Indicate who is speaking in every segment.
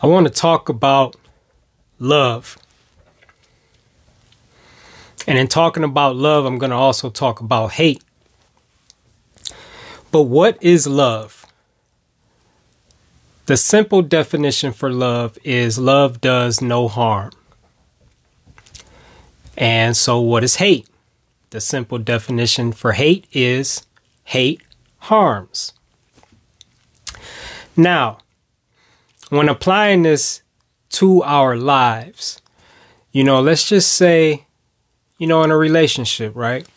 Speaker 1: I want to talk about love. And in talking about love, I'm going to also talk about hate. But what is love? The simple definition for love is love does no harm. And so what is hate? The simple definition for hate is hate harms. Now, when applying this to our lives, let's just say, in a relationship, right?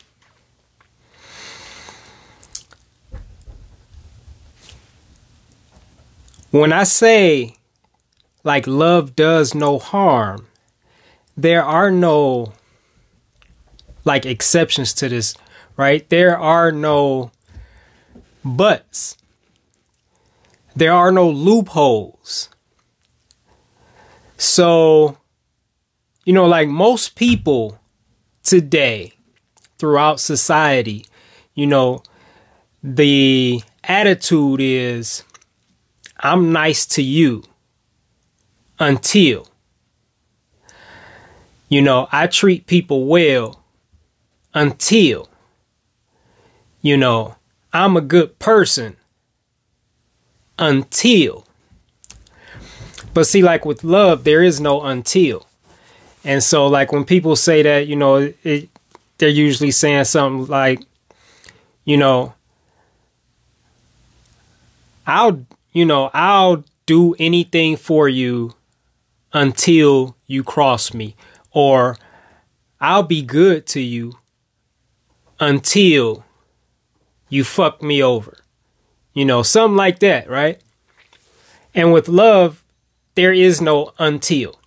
Speaker 1: When I say like love does no harm, there are no like exceptions to this, right? There are no buts. There are no loopholes. So, like most people today throughout society, the attitude is, I'm nice to you until, I treat people well until, I'm a good person until. But see, like with love, there is no until. And so like when people say that, they're usually saying something like, I'll do anything for you until you cross me, or I'll be good to you until you fuck me over, something like that, right? And with love, there is no until.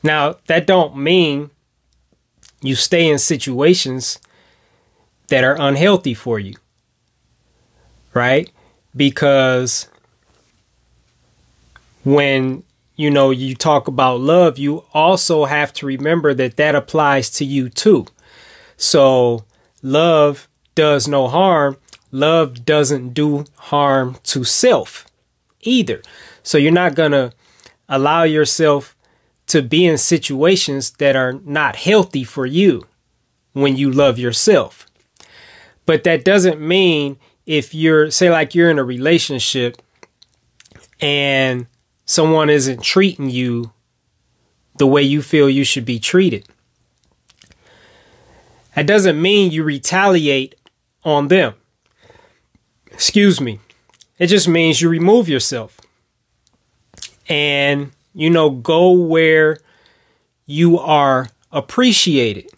Speaker 1: Now, that don't mean you stay in situations that are unhealthy for you, right? Because when, you talk about love, you also have to remember that that applies to you too. So love does no harm. Love doesn't do harm to self either. So you're not going to allow yourself to be in situations that are not healthy for you when you love yourself. But that doesn't mean if you're in a relationship and someone isn't treating you the way you feel you should be treated, that doesn't mean you retaliate on them. Excuse me. It just means you remove yourself and, go where you are appreciated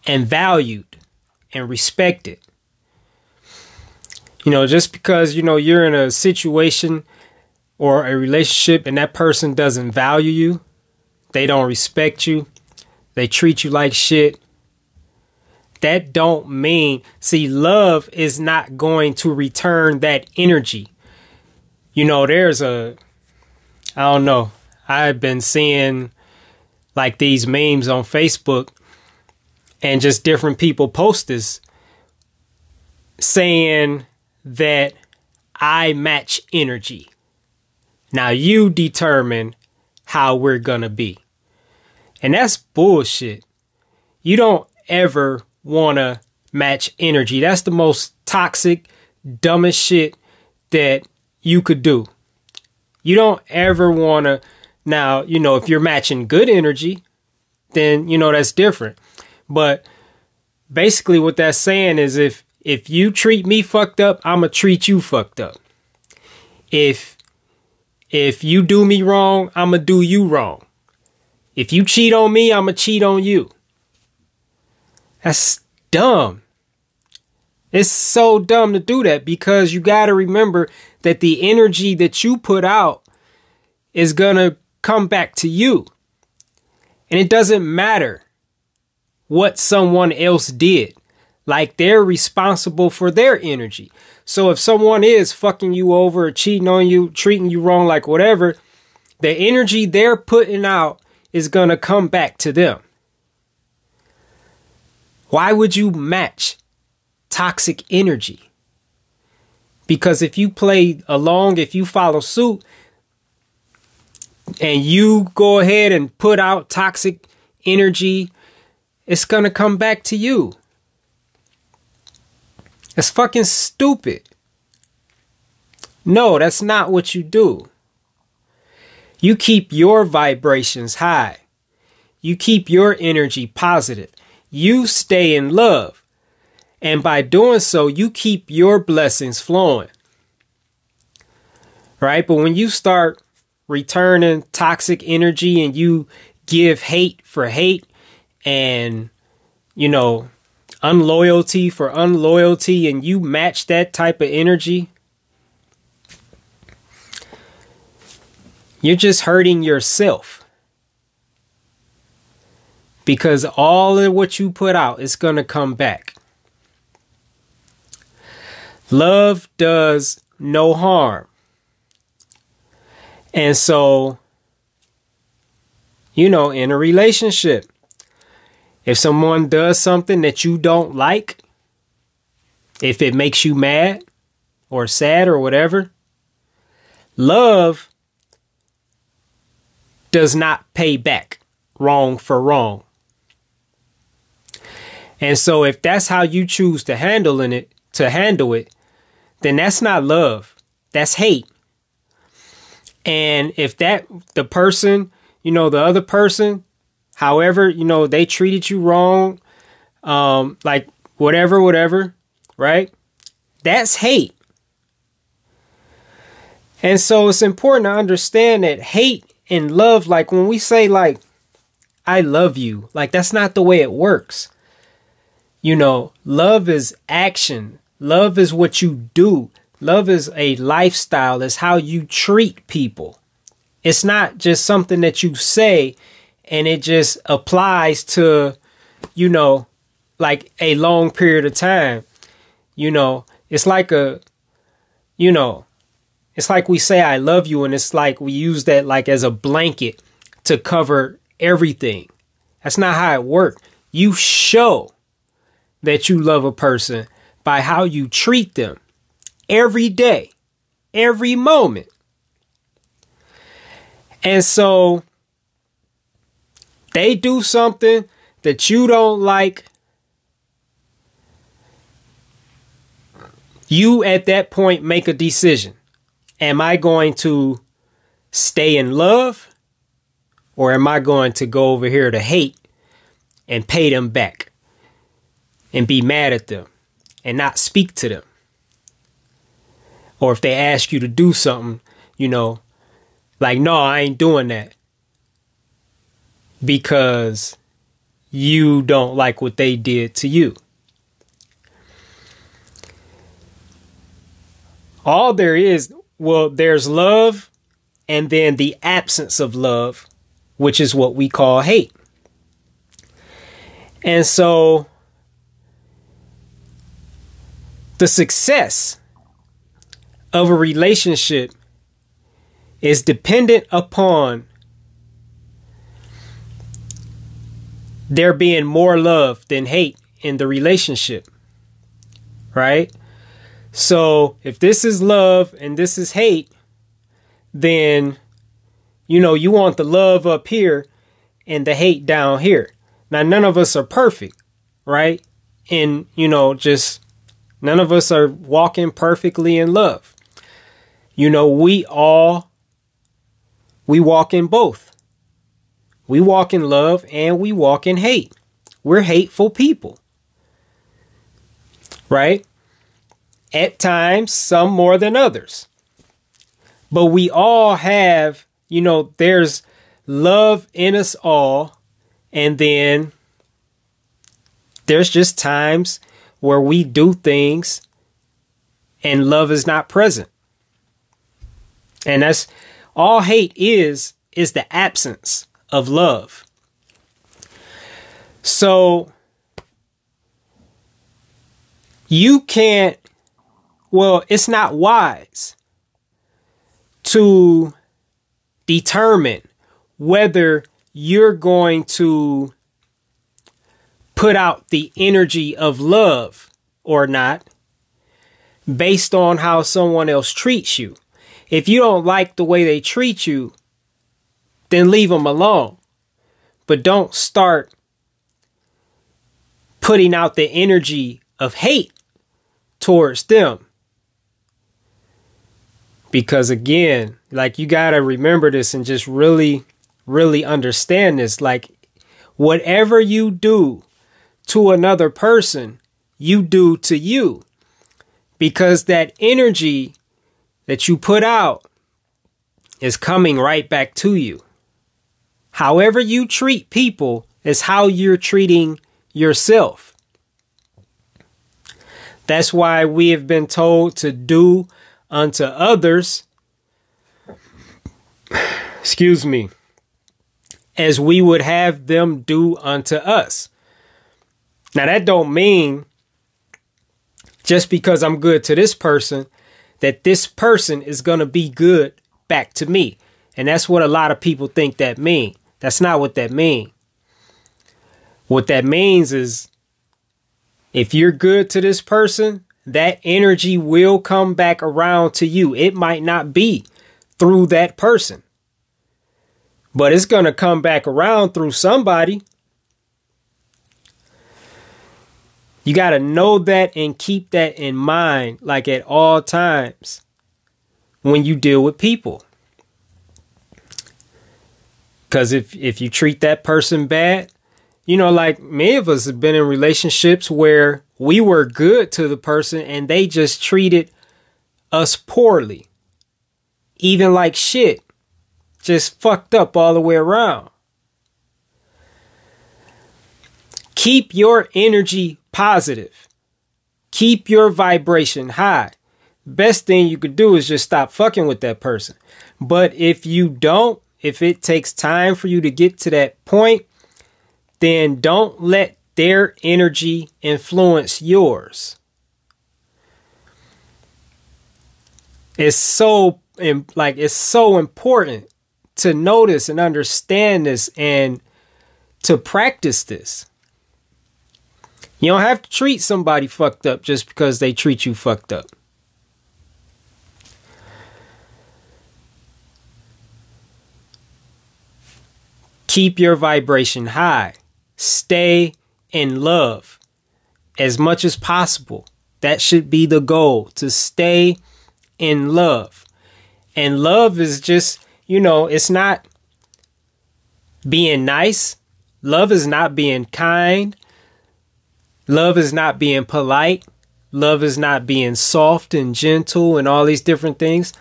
Speaker 1: and valued and respected. Just because, you're in a situation or a relationship and that person doesn't value you, they don't respect you, they treat you like shit, that don't mean, love is not going to return that energy. I've been seeing like these memes on Facebook and just different people post this saying that I match energy. Now you determine how we're gonna be. And that's bullshit. You don't ever wanna match energy. That's the most toxic, dumbest shit that you could do. You don't ever wanna. Now, if you're matching good energy, then, that's different. But basically what that's saying is if you treat me fucked up, I'm going to treat you fucked up. If you do me wrong, I'm going to do you wrong. If you cheat on me, I'm going to cheat on you. That's dumb. It's so dumb to do that because you got to remember that the energy that you put out is going to come back to you. And it doesn't matter what someone else did. Like, they're responsible for their energy. So if someone is fucking you over or cheating on you, treating you wrong, like whatever, the energy they're putting out is going to come back to them. Why would you match toxic energy? Because if you play along, if you follow suit, and you go ahead and put out toxic energy, it's going to come back to you. It's fucking stupid. No, that's not what you do. You keep your vibrations high. You keep your energy positive. You stay in love. And by doing so, you keep your blessings flowing. Right? But when you start returning toxic energy and you give hate for hate and, unloyalty for unloyalty, and you match that type of energy, you're just hurting yourself. Because all of what you put out is going to come back. Love does no harm. And so, in a relationship, if someone does something that you don't like, if it makes you mad or sad or whatever, love does not pay back wrong for wrong. And so if that's how you choose to handle it, then that's not love. That's hate. And if the person, the other person, however, they treated you wrong, like whatever, right? That's hate. And so it's important to understand that hate and love, like when we say like, I love you, like that's not the way it works. Love is action. Love is what you do. Love is a lifestyle. It's how you treat people. It's not just something that you say and it just applies to, like a long period of time. It's like it's like we say, I love you. And it's like we use that like as a blanket to cover everything. That's not how it works. You show that you love a person by how you treat them every day, every moment. And so they do something that you don't like. You at that point make a decision. Am I going to stay in love, or am I going to go over here to hate and pay them back and be mad at them and not speak to them? Or if they ask you to do something, like, no, I ain't doing that because you don't like what they did to you. All there is, there's love and then the absence of love, which is what we call hate. And so the success of a relationship is dependent upon there being more love than hate in the relationship, right? So if this is love and this is hate, then, you want the love up here and the hate down here. Now, none of us are perfect, right? And, just none of us are walking perfectly in love. We walk in both. We walk in love and we walk in hate. We're hateful people, right? At times, some more than others. But we all have, there's love in us all. And then there's just times where we do things and love is not present. And that's all hate is the absence of love. So you can't, it's not wise to determine whether you're going to put out the energy of love or not based on how someone else treats you. If you don't like the way they treat you, then leave them alone. But don't start putting out the energy of hate towards them. Because again, like, you got to remember this and just really, really understand this. Like, whatever you do to another person, you do to you. Because that energy that you put out is coming right back to you. However you treat people is how you're treating yourself. That's why we have been told to do unto others, excuse me, as we would have them do unto us. Now, that don't mean just because I'm good to this person, that this person is going to be good back to me. And that's what a lot of people think that mean. That's not what that means. What that means is, if you're good to this person, that energy will come back around to you. It might not be through that person, but it's going to come back around through somebody. You got to know that and keep that in mind, like, at all times when you deal with people. Because if you treat that person bad, you know, like, many of us have been in relationships where we were good to the person and they just treated us poorly. Even like shit. Just fucked up all the way around. Keep your energy positive. Keep your vibration high. Best thing you could do is just stop fucking with that person. But if you don't, if it takes time for you to get to that point, then don't let their energy influence yours. It's so important to notice and understand this and to practice this. You don't have to treat somebody fucked up just because they treat you fucked up. Keep your vibration high. Stay in love as much as possible. That should be the goal, to stay in love. And love is just, you know, it's not being nice. Love is not being kind. Love is not being polite. Love is not being soft and gentle and all these different things.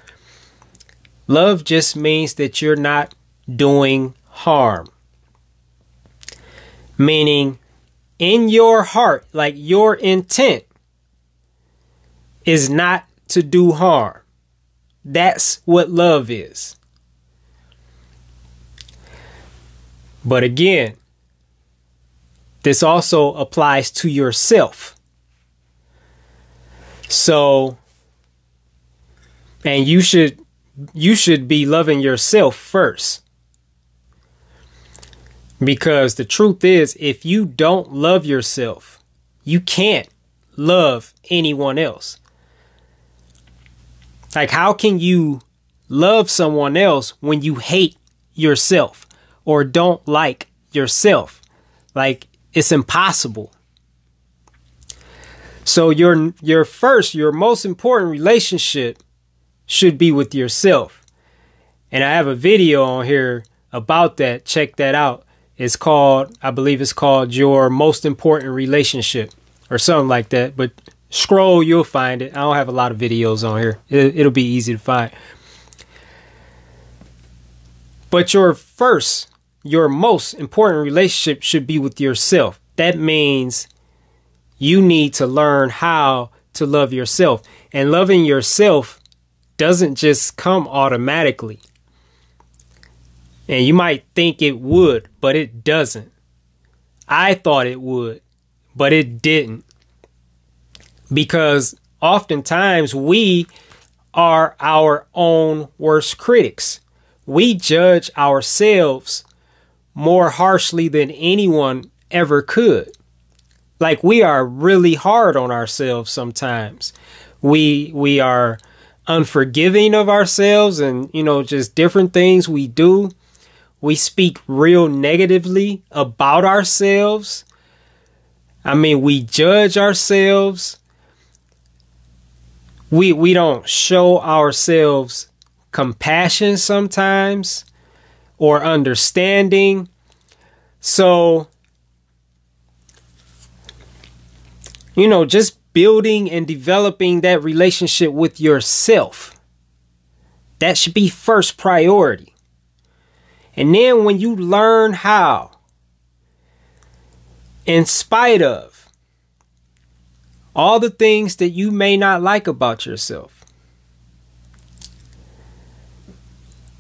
Speaker 1: Love just means that you're not doing harm. Meaning, in your heart, like, your intent is not to do harm. That's what love is. But again, this also applies to yourself. So, and you should be loving yourself first. Because the truth is, if you don't love yourself, you can't love anyone else. Like, how can you love someone else when you hate yourself or don't like yourself? Like, it's impossible. So your most important relationship should be with yourself. And I have a video on here about that. Check that out. It's called, I believe it's called Your Most Important Relationship or something like that. But scroll, you'll find it. I don't have a lot of videos on here. It'll be easy to find. But your most important relationship should be with yourself. That means you need to learn how to love yourself. And loving yourself doesn't just come automatically. And you might think it would, but it doesn't. I thought it would, but it didn't. Because oftentimes we are our own worst critics. We judge ourselves more harshly than anyone ever could. Like, we are really hard on ourselves sometimes. We are unforgiving of ourselves and, you know, just different things we do. we speak real negatively about ourselves. I mean, we judge ourselves. We don't show ourselves compassion sometimes or understanding. So, you know, just building and developing that relationship with yourself. That should be first priority. And then when you learn how, in spite of all the things that you may not like about yourself,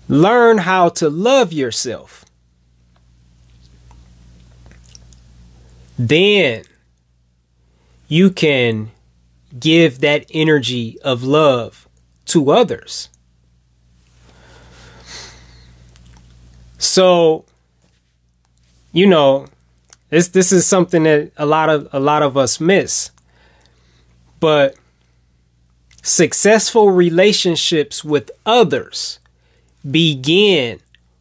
Speaker 1: learn how to love yourself. Then you can give that energy of love to others. So, you know, this is something that a lot of us miss. But successful relationships with others begin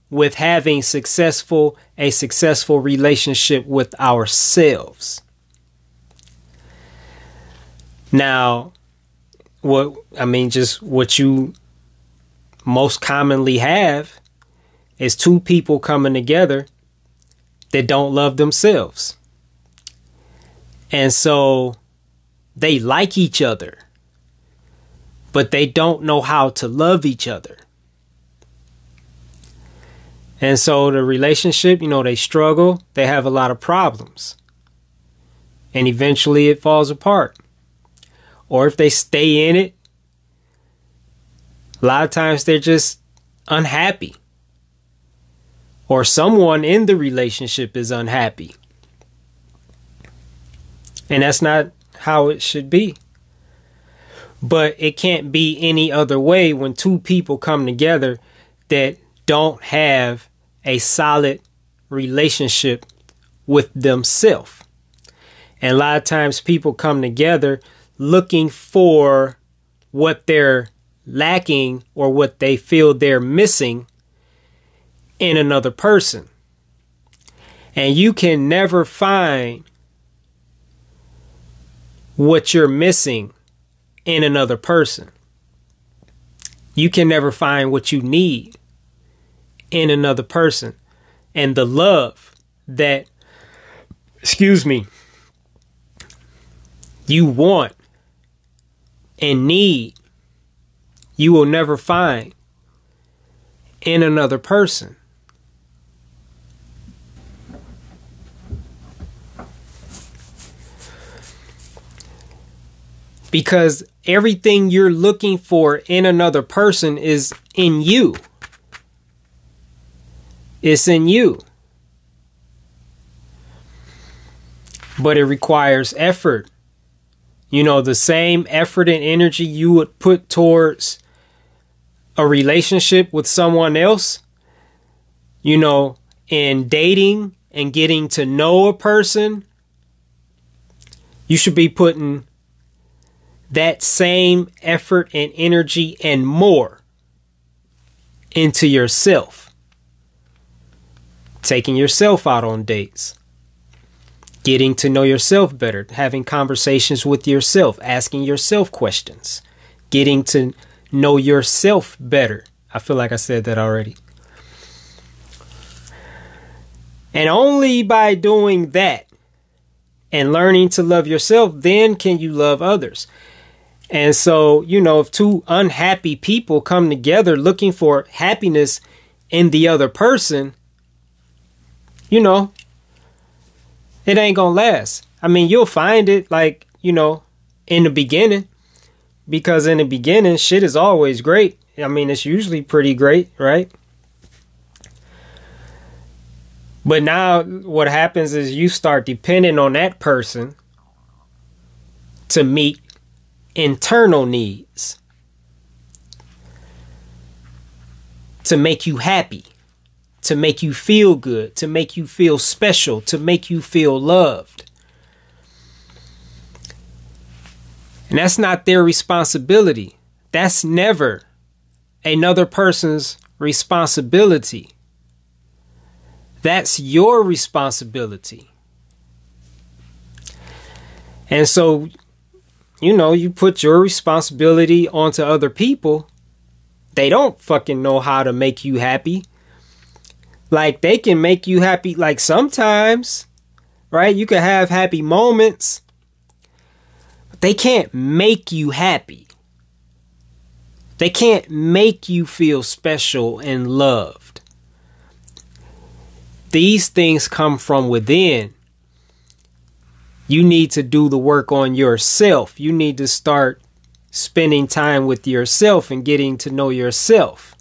Speaker 1: with having a successful relationship with ourselves. Now, just what you most commonly have is two people coming together that don't love themselves. And so they like each other, but they don't know how to love each other. And so the relationship, you know, they struggle, they have a lot of problems. And eventually it falls apart. Or if they stay in it, a lot of times they're just unhappy. Or someone in the relationship is unhappy. And that's not how it should be. But it can't be any other way when two people come together that don't have a solid relationship with themselves. And a lot of times people come together looking for what they're lacking or what they feel they're missing in another person. And you can never find what you're missing in another person. You can never find what you need in another person. And the love that, you want and need, you will never find in another person. Because everything you're looking for in another person is in you. It's in you. But it requires effort. You know, the same effort and energy you would put towards a relationship with someone else, you know, in dating and getting to know a person, you should be putting that same effort and energy and more into yourself. Taking yourself out on dates. Getting to know yourself better. Having conversations with yourself. Asking yourself questions. Getting to know yourself better. I feel like I said that already. And only by doing that and learning to love yourself, then can you love others. And so, you know, if two unhappy people come together looking for happiness in the other person, you know, it ain't gonna last. I mean, you'll find it, like, you know, in the beginning, because in the beginning, shit is always great. I mean, it's usually pretty great, right? But now what happens is you start depending on that person to meet internal needs, to make you happy, to make you feel good, to make you feel special, to make you feel loved. And that's not their responsibility. That's never another person's responsibility. That's your responsibility. And so, you put your responsibility onto other people. They don't fucking know how to make you happy. Like, they can make you happy, like, sometimes, right? You can have happy moments, but they can't make you happy. They can't make you feel special and loved. These things come from within. You need to do the work on yourself. You need to start spending time with yourself and getting to know yourself.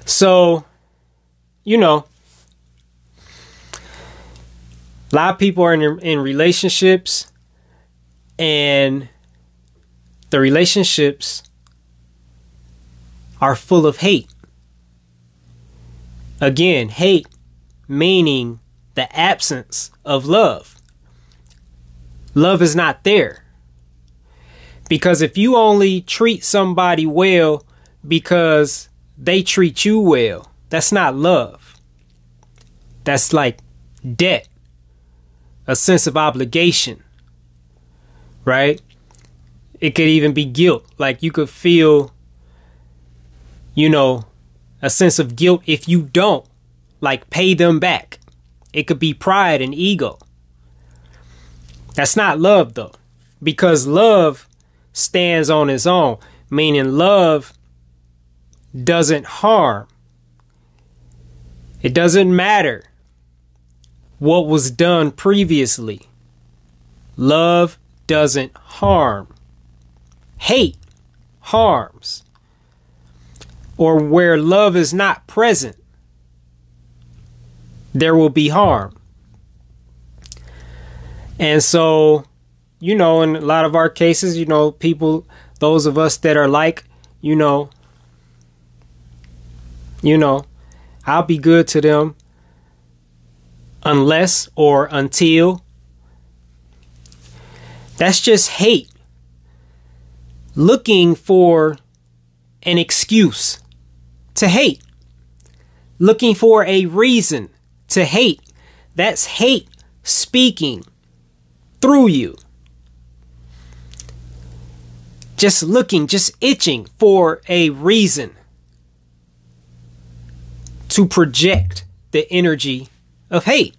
Speaker 1: So, a lot of people are in relationships, and the relationships are full of hate. Again, hate meaning the absence of love. Love is not there. Because if you only treat somebody well because they treat you well, that's not love. That's like debt, a sense of obligation, right? It could even be guilt. Like, you could feel, a sense of guilt if you don't, like, pay them back. It could be pride and ego. That's not love, though, because love stands on its own, meaning love doesn't harm. It doesn't matter what was done previously. Love doesn't harm. Hate harms. Or where love is not present, there will be harm. And so, in a lot of our cases, people, those of us that are like, I'll be good to them unless or until. That's just hate. Looking for an excuse to hate. Looking for a reason to hate. That's hate speaking through you. Just looking, just itching for a reason to project the energy of hate.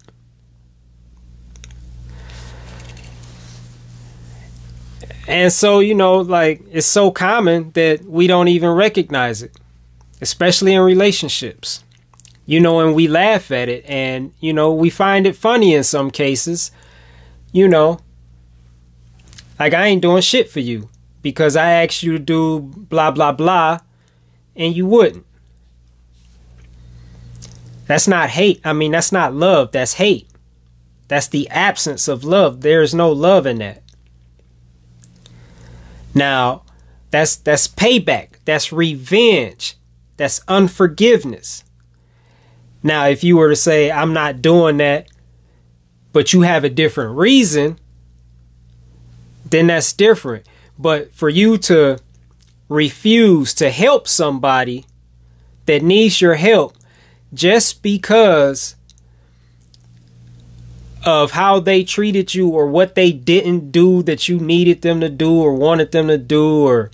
Speaker 1: And so, it's so common that we don't even recognize it, especially in relationships, and we laugh at it, and, we find it funny in some cases, like, I ain't doing shit for you because I asked you to do blah, blah, blah, and you wouldn't. That's not hate. That's not love. That's hate. That's the absence of love. There is no love in that. Now, that's payback. That's revenge. That's unforgiveness. Now, if you were to say, I'm not doing that, but you have a different reason, then that's different. But for you to refuse to help somebody that needs your help just because of how they treated you or what they didn't do that you needed them to do or wanted them to do, or,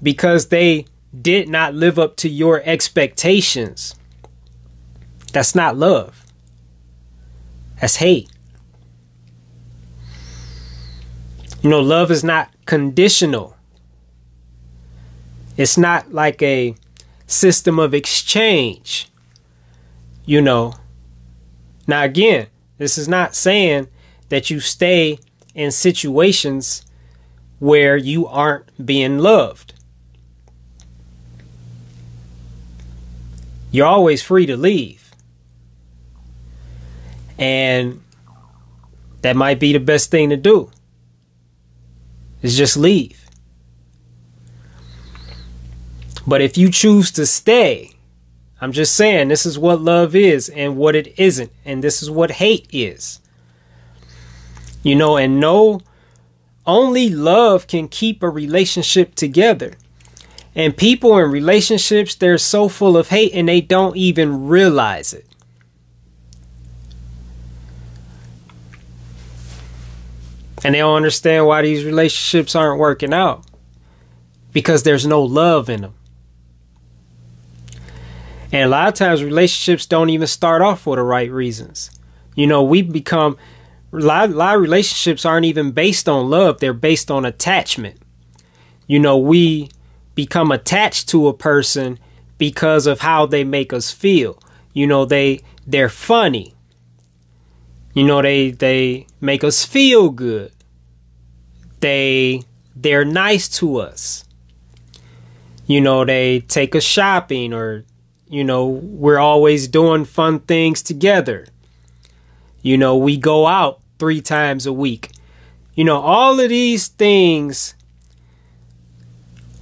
Speaker 1: because they did not live up to your expectations. That's not love. That's hate. Love is not conditional. It's not like a system of exchange. Now, again, this is not saying that you stay in situations where you aren't being loved. You're always free to leave. And that might be the best thing to do, is just leave. But if you choose to stay, I'm just saying, this is what love is and what it isn't. And this is what hate is. And only love can keep a relationship together. And people in relationships, they're so full of hate and they don't even realize it. And they don't understand why these relationships aren't working out. Because there's no love in them. And a lot of times relationships don't even start off for the right reasons. You know, we become, a lot of relationships aren't even based on love. They're based on attachment. You know, we become attached to a person because of how they make us feel. You know, they're funny. You know, they make us feel good. They're nice to us. You know, they take us shopping, or, you know, we're always doing fun things together. You know, we go out 3 times a week. You know, all of these things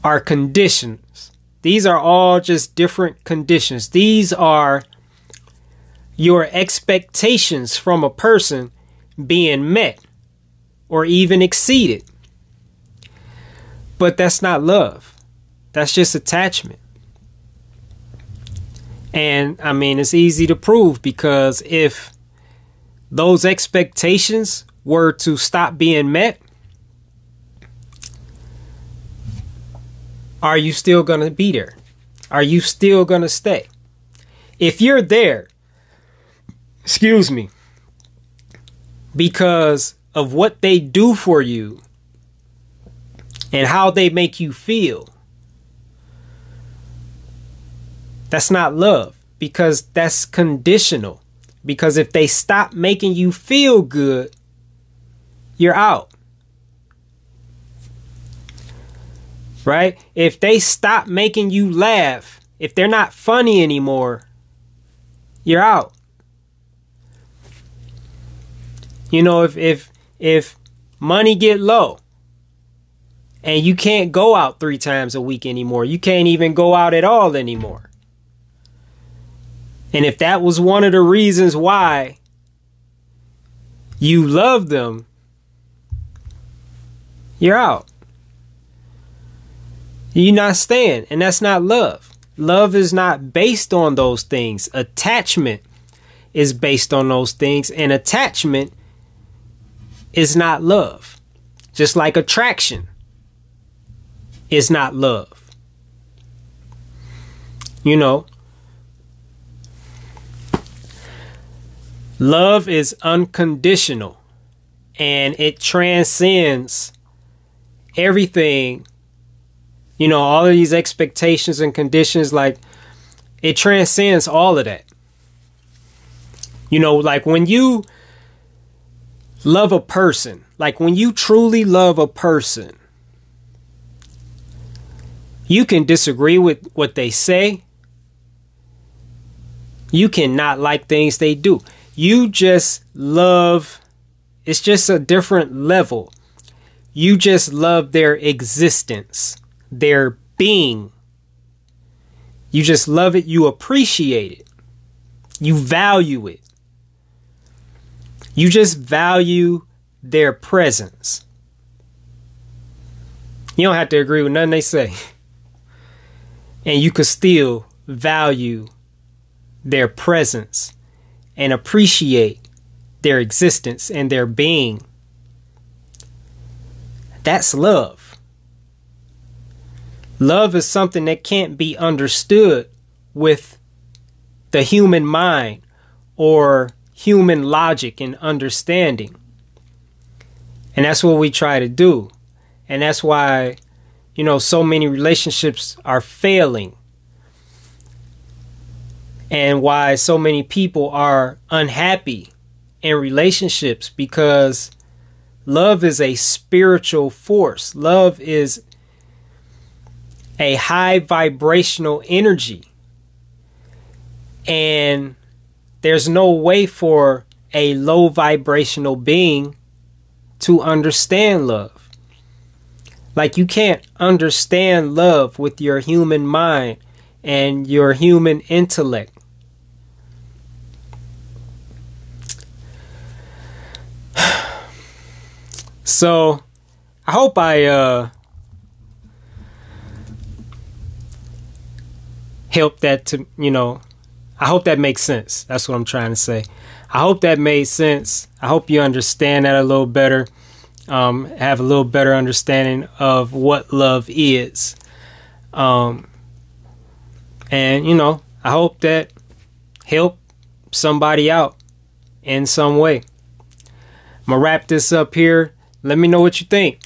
Speaker 1: are conditions. These are all just different conditions. These are your expectations from a person being met or even exceeded. But that's not love. That's just attachment. And I mean, it's easy to prove, because if those expectations were to stop being met, are you still going to be there? Are you still going to stay? If you're there, excuse me, because of what they do for you and how they make you feel, that's not love, because that's conditional. Because if they stop making you feel good, you're out. Right? If they stop making you laugh, if they're not funny anymore, you're out. You know, if money get low and you can't go out 3 times a week anymore, you can't even go out at all anymore. And if that was one of the reasons why you love them, you're out. You're not staying, and that's not love. Love is not based on those things. Attachment is based on those things, and attachment is not love. Just like attraction is not love. You know, love is unconditional, and it transcends everything. You know, all of these expectations and conditions, like, it transcends all of that. You know, like when you love a person, like when you truly love a person, you can disagree with what they say. You cannot like things they do. You just love, it's just a different level. You just love their existence, their being. You just love it. You appreciate it. You value it. You just value their presence. You don't have to agree with nothing they say. And you could still value their presence and appreciate their existence and their being. That's love. Love is something that can't be understood with the human mind or human logic and understanding. And that's what we try to do. And that's why, you know, so many relationships are failing. And why so many people are unhappy in relationships, because love is a spiritual force. Love is a high vibrational energy. And there's no way for a low vibrational being to understand love. Like, you can't understand love with your human mind and your human intellect. So I hope I help that to, I hope that makes sense. That's what I'm trying to say. I hope that made sense. I hope you understand that a little better. Have a little better understanding of what love is. And, I hope that help somebody out in some way. I'm going to wrap this up here. Let me know what you think.